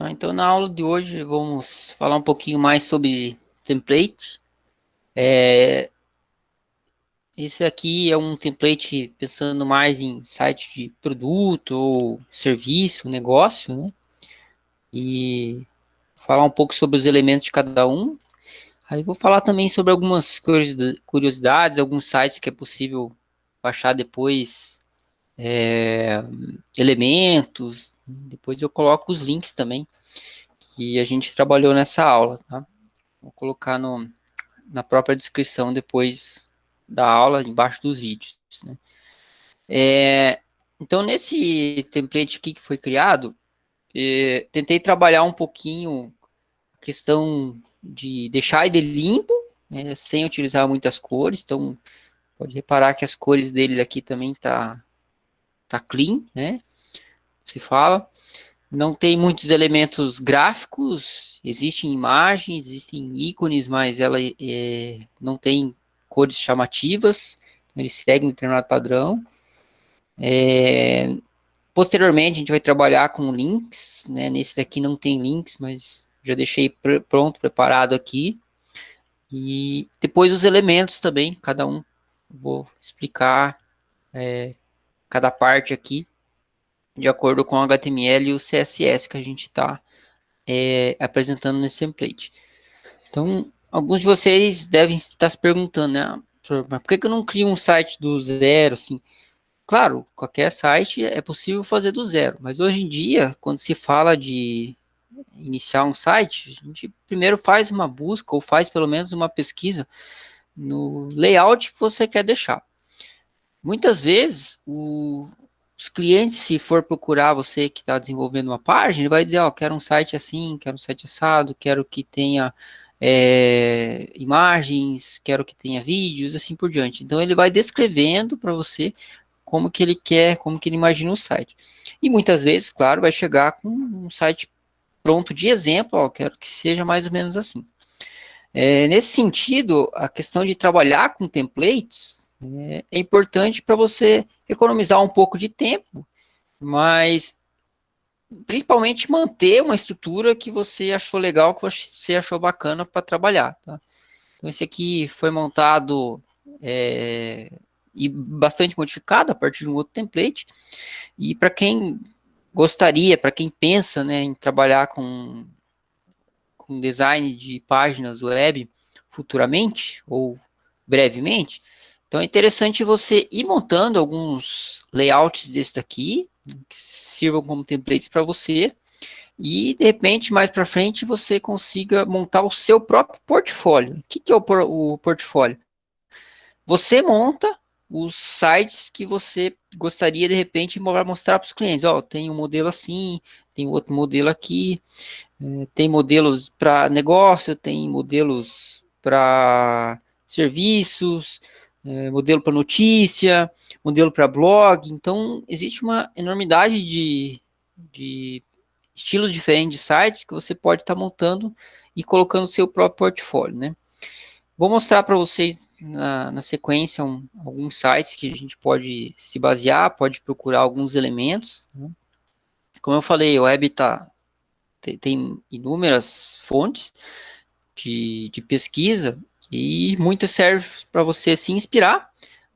Então, na aula de hoje, vamos falar um pouquinho mais sobre template. Esse aqui é um template pensando mais em site de produto ou serviço, negócio, né? E falar um pouco sobre os elementos de cada um. Aí vou falar também sobre algumas curiosidades, alguns sites que é possível baixar depois, é, elementos. Depois eu coloco os links também que a gente trabalhou nessa aula, tá? Vou colocar na própria descrição depois da aula, embaixo dos vídeos, né? Então, nesse template aqui que foi criado, tentei trabalhar um pouquinho a questão de deixar ele limpo, né, sem utilizar muitas cores. Então, pode reparar que as cores dele aqui também tá clean, né? Se fala. Não tem muitos elementos gráficos, existem imagens, existem ícones, mas ela não tem cores chamativas, ele segue um determinado padrão. Posteriormente, a gente vai trabalhar com links, né? Nesse daqui não tem links, mas já deixei pronto, preparado aqui. E depois os elementos também, cada um, vou explicar cada parte aqui, de acordo com o HTML e o CSS que a gente está apresentando nesse template. Então, alguns de vocês devem estar se perguntando, né? Mas por que eu não crio um site do zero, assim? Claro, qualquer site é possível fazer do zero, mas hoje em dia, quando se fala de iniciar um site, a gente primeiro faz uma busca ou faz pelo menos uma pesquisa no layout que você quer deixar. Muitas vezes, os clientes, se for procurar você que está desenvolvendo uma página, ele vai dizer, ó, quero um site assim, quero um site assado, quero que tenha imagens, quero que tenha vídeos, assim por diante. Então, ele vai descrevendo para você como que ele quer, como que ele imagina o site. E muitas vezes, claro, vai chegar com um site pronto de exemplo, ó, quero que seja mais ou menos assim. Nesse sentido, a questão de trabalhar com templates é importante para você economizar um pouco de tempo, mas principalmente manter uma estrutura que você achou legal, que você achou bacana para trabalhar. Tá? Então, esse aqui foi montado e bastante modificado a partir de um outro template. E para quem gostaria, para quem pensa, né, em trabalhar com design de páginas web futuramente ou brevemente, então é interessante você ir montando alguns layouts desse daqui, que sirvam como templates para você, e de repente, mais para frente, você consiga montar o seu próprio portfólio. O que é o portfólio? Você monta os sites que você gostaria de repente mostrar para os clientes. Ó, tem um modelo assim, tem outro modelo aqui, tem modelos para negócio, tem modelos para serviços, modelo para notícia, modelo para blog. Então, existe uma enormidade de estilos diferentes de sites que você pode estar montando e colocando o seu próprio portfólio, né? Vou mostrar para vocês na sequência alguns sites que a gente pode se basear, pode procurar alguns elementos, né? Como eu falei, o web tem inúmeras fontes de pesquisa e muitas servem para você se inspirar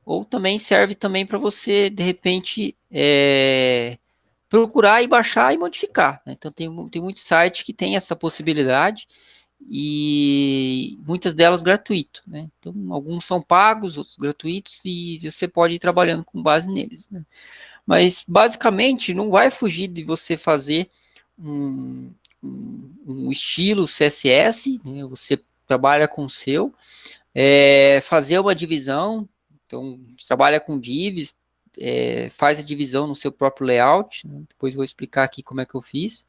ou também serve também para você, de repente, procurar e baixar e modificar, né? Então, tem muitos sites que tem essa possibilidade e muitas delas gratuito, né? Então, alguns são pagos, outros gratuitos e você pode ir trabalhando com base neles, né? Mas, basicamente, não vai fugir de você fazer um, um estilo CSS, né? Você trabalha com o seu, fazer uma divisão, então, você trabalha com divs, faz a divisão no seu próprio layout, né? Depois vou explicar aqui como é que eu fiz,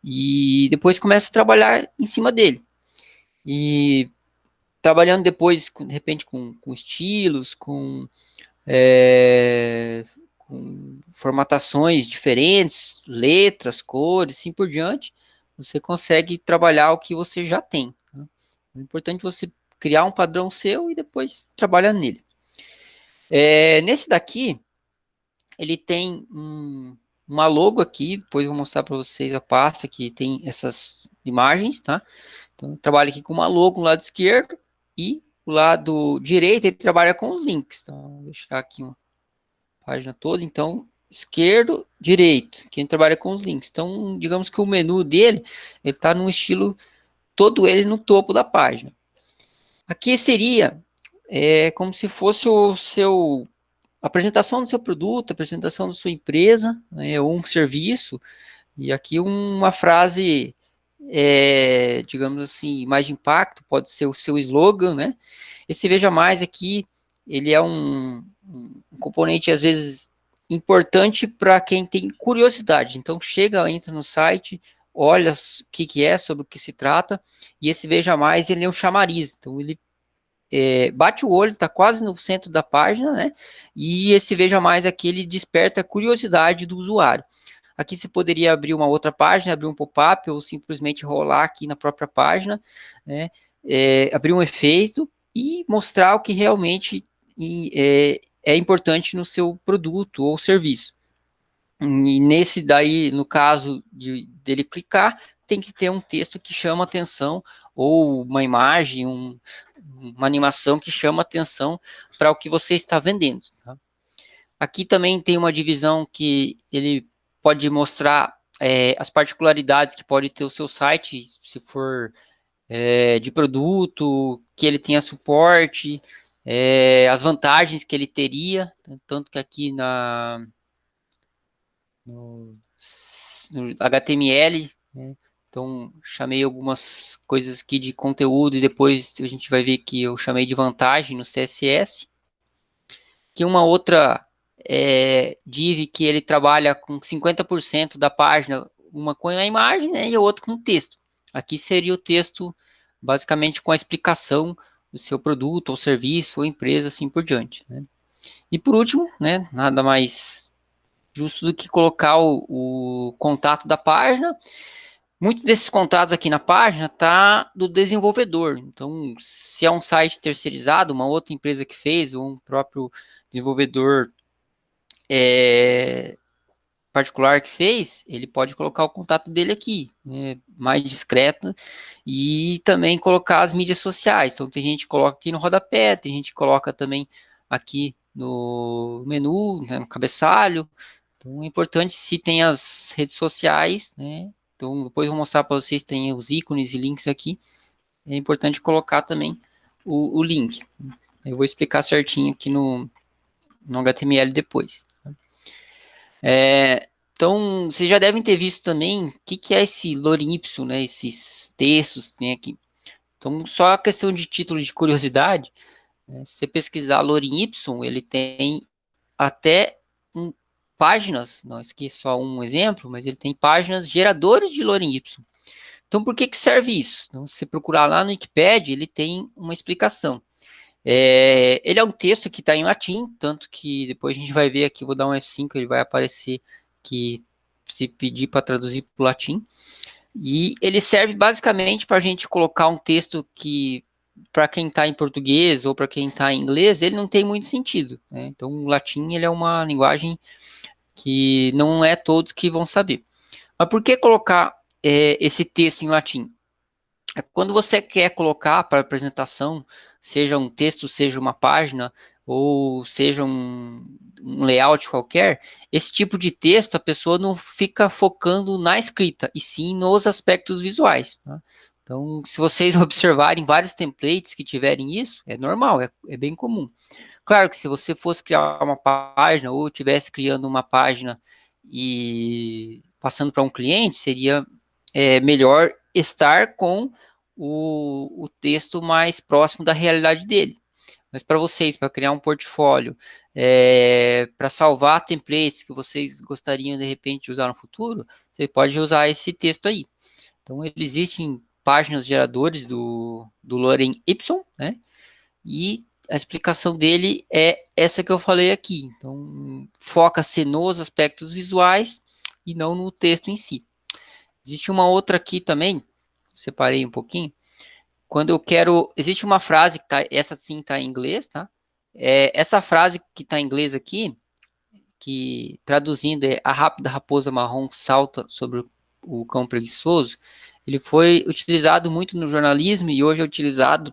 e depois começa a trabalhar em cima dele. E trabalhando depois, de repente, com estilos, com formatações diferentes, letras, cores, assim por diante, você consegue trabalhar o que você já tem. Tá? É importante você criar um padrão seu e depois trabalhar nele. Nesse daqui, ele tem uma logo aqui, depois eu vou mostrar para vocês a pasta que tem essas imagens, tá? Então, eu trabalho aqui com uma logo no lado esquerdo e o lado direito ele trabalha com os links. Então, vou deixar aqui uma página toda. Então, esquerdo, direito, quem trabalha com os links. Então, digamos que o menu dele, ele está num estilo, todo ele no topo da página. Aqui seria como se fosse o seu apresentação do seu produto, apresentação da sua empresa, né, ou um serviço, e aqui uma frase, digamos assim, mais de impacto, pode ser o seu slogan, né? Esse Veja Mais aqui, ele é um componente, às vezes, importante para quem tem curiosidade. Então, chega, entra no site, olha o que é, sobre o que se trata, e esse Veja Mais, ele é um chamariz. Então, ele bate o olho, está quase no centro da página, né? E esse Veja Mais aqui, ele desperta a curiosidade do usuário. Aqui você poderia abrir uma outra página, abrir um pop-up, ou simplesmente rolar aqui na própria página, né? Abrir um efeito e mostrar o que realmente é importante no seu produto ou serviço. E nesse daí, no caso dele clicar, tem que ter um texto que chama atenção, ou uma imagem, uma animação que chama atenção para o que você está vendendo. Tá? Aqui também tem uma divisão que ele pode mostrar as particularidades que pode ter o seu site, se for de produto, que ele tenha suporte, as vantagens que ele teria, tanto que aqui no HTML, né? Então, chamei algumas coisas aqui de conteúdo e depois a gente vai ver que eu chamei de vantagem no CSS. Que uma outra div que ele trabalha com 50% da página, uma com a imagem, né, e a outra com texto. Aqui seria o texto basicamente com a explicação do seu produto ou serviço ou empresa, assim por diante. Né? E por último, né, nada mais justo do que colocar o contato da página. Muitos desses contatos aqui na página tá do desenvolvedor. Então, se é um site terceirizado, uma outra empresa que fez, ou um próprio desenvolvedor particular que fez, ele pode colocar o contato dele aqui, né, mais discreto, e também colocar as mídias sociais. Então, tem gente que coloca aqui no rodapé, tem gente que coloca também aqui no menu, né, no cabeçalho. Então, é importante se tem as redes sociais, né? Então, depois eu vou mostrar para vocês, tem os ícones e links aqui. É importante colocar também o link. Eu vou explicar certinho aqui no HTML depois. Então, vocês já devem ter visto também o que é esse lorem ipsum, né? Esses textos que tem aqui. Então, só a questão de título de curiosidade, né? Se você pesquisar lorem ipsum, ele tem até páginas, não, isso aqui é só um exemplo, mas ele tem páginas geradores de lorem ipsum. Então, por que serve isso? Então, se você procurar lá no Wikipedia, ele tem uma explicação. Ele é um texto que está em latim, tanto que depois a gente vai ver aqui, vou dar um F5, ele vai aparecer que se pedir para traduzir para o latim. E ele serve basicamente para a gente colocar um texto que, para quem está em português ou para quem está em inglês, ele não tem muito sentido. Né? Então, o latim ele é uma linguagem que não é todos que vão saber. Mas por que colocar esse texto em latim? Quando você quer colocar para apresentação, seja um texto, seja uma página, ou seja um layout qualquer, esse tipo de texto a pessoa não fica focando na escrita, e sim nos aspectos visuais. Tá? Então, se vocês observarem vários templates que tiverem isso, é normal, é bem comum. Claro que se você fosse criar uma página ou estivesse criando uma página e passando para um cliente, seria melhor estar com o texto mais próximo da realidade dele. Mas para vocês, para criar um portfólio, para salvar templates que vocês gostariam de repente usar no futuro, você pode usar esse texto aí. Então, existem páginas geradores do lorem ipsum, né? E a explicação dele é essa que eu falei aqui. Então, foca-se nos aspectos visuais e não no texto em si. Existe uma outra aqui também, separei um pouquinho. Quando eu quero, existe uma frase que essa sim está em inglês, tá? Essa frase que está em inglês aqui, que traduzindo é a rápida raposa marrom salta sobre o cão preguiçoso, ele foi utilizado muito no jornalismo e hoje é utilizado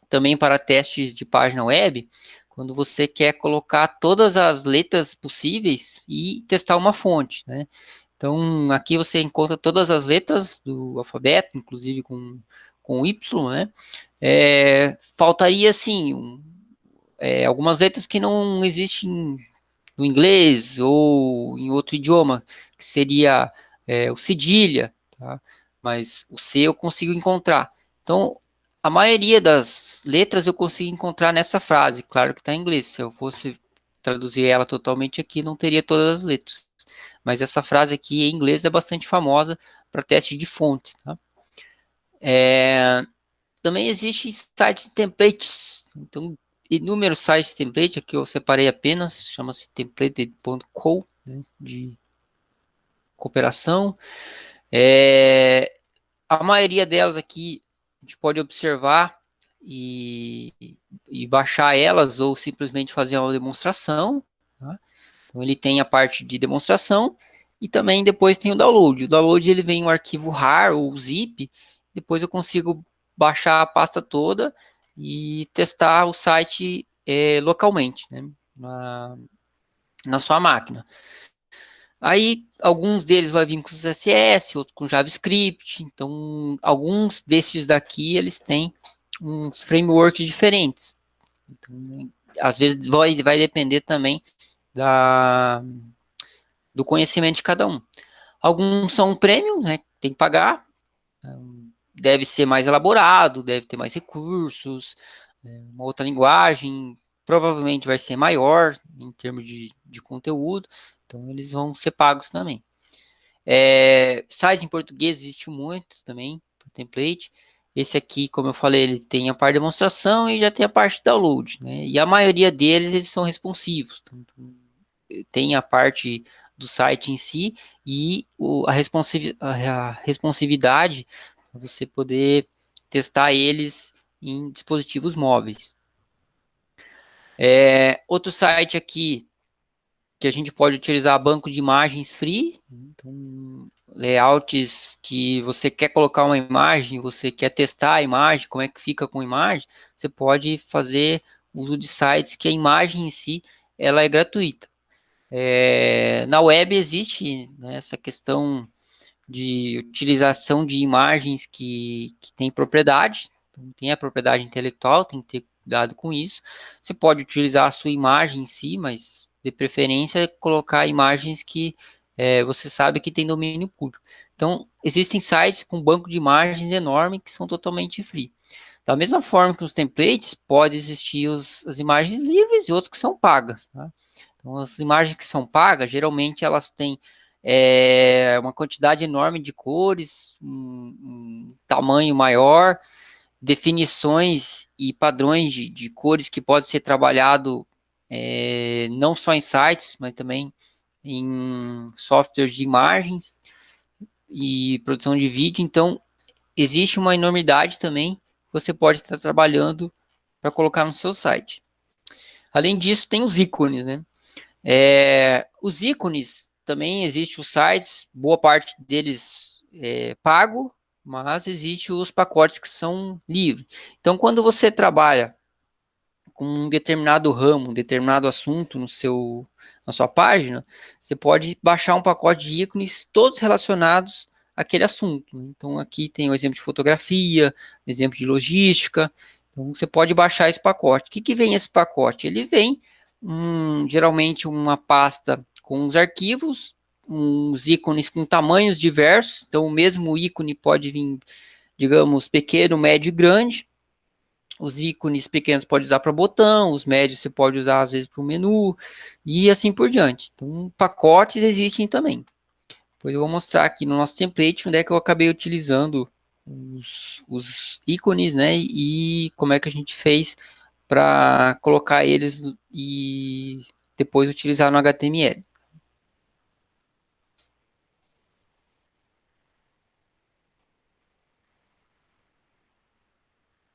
também para testes de página web, quando você quer colocar todas as letras possíveis e testar uma fonte, né? Então, aqui você encontra todas as letras do alfabeto, inclusive com Y, né? Faltaria, assim, algumas letras que não existem no inglês ou em outro idioma, que seria o cedilha, tá? Mas o C eu consigo encontrar. Então, a maioria das letras eu consigo encontrar nessa frase, claro que está em inglês. Se eu fosse traduzir ela totalmente aqui, não teria todas as letras. Mas essa frase aqui em inglês é bastante famosa para teste de fontes, tá? Também existem sites de templates. Então, inúmeros sites de template, aqui eu separei apenas, chama-se template.co, né, de cooperação. A maioria delas aqui a gente pode observar e baixar elas ou simplesmente fazer uma demonstração, tá? Então ele tem a parte de demonstração e também depois tem o download. O download ele vem um arquivo RAR ou zip, depois eu consigo baixar a pasta toda e testar o site localmente, né, na sua máquina. Aí, alguns deles vai vir com CSS, outros com JavaScript. Então, alguns desses daqui, eles têm uns frameworks diferentes. Então, às vezes, vai depender também do conhecimento de cada um. Alguns são premium, né? Tem que pagar. Deve ser mais elaborado, deve ter mais recursos, uma outra linguagem, provavelmente vai ser maior em termos de conteúdo. Então, eles vão ser pagos também. Sites em português existe muito também, para template. Esse aqui, como eu falei, ele tem a parte de demonstração e já tem a parte de download, né? E a maioria deles, eles são responsivos. Então, tem a parte do site em si e a responsividade para você poder testar eles em dispositivos móveis. Outro site aqui que a gente pode utilizar banco de imagens free, então, layouts que você quer colocar uma imagem, você quer testar a imagem, como é que fica com a imagem, você pode fazer uso de sites que a imagem em si, ela é gratuita. Na web existe, né, essa questão de utilização de imagens que tem propriedade, então, tem a propriedade intelectual, tem que ter cuidado com isso. Você pode utilizar a sua imagem em si, mas de preferência colocar imagens que você sabe que tem domínio público. Então, existem sites com banco de imagens enorme que são totalmente free. Da mesma forma que os templates, pode existir as imagens livres e outras que são pagas, tá? Então, as imagens que são pagas, geralmente elas têm uma quantidade enorme de cores, um tamanho maior, definições e padrões de cores que pode ser trabalhado não só em sites, mas também em softwares de imagens e produção de vídeo. Então, existe uma enormidade também que você pode estar trabalhando para colocar no seu site. Além disso, tem os ícones, né? Os ícones também existem os sites, boa parte deles pago, mas existe os pacotes que são livres. Então, quando você trabalha com um determinado ramo, um determinado assunto na sua página, você pode baixar um pacote de ícones todos relacionados àquele assunto. Então, aqui tem o exemplo de fotografia, exemplo de logística. Então, você pode baixar esse pacote. O que vem esse pacote? Ele vem geralmente uma pasta com os arquivos, uns ícones com tamanhos diversos. Então, o mesmo ícone pode vir, digamos, pequeno, médio e grande. Os ícones pequenos pode usar para botão, os médios você pode usar às vezes para o menu e assim por diante. Então, pacotes existem também. Depois eu vou mostrar aqui no nosso template onde é que eu acabei utilizando os ícones, né? E como é que a gente fez para colocar eles e depois utilizar no HTML.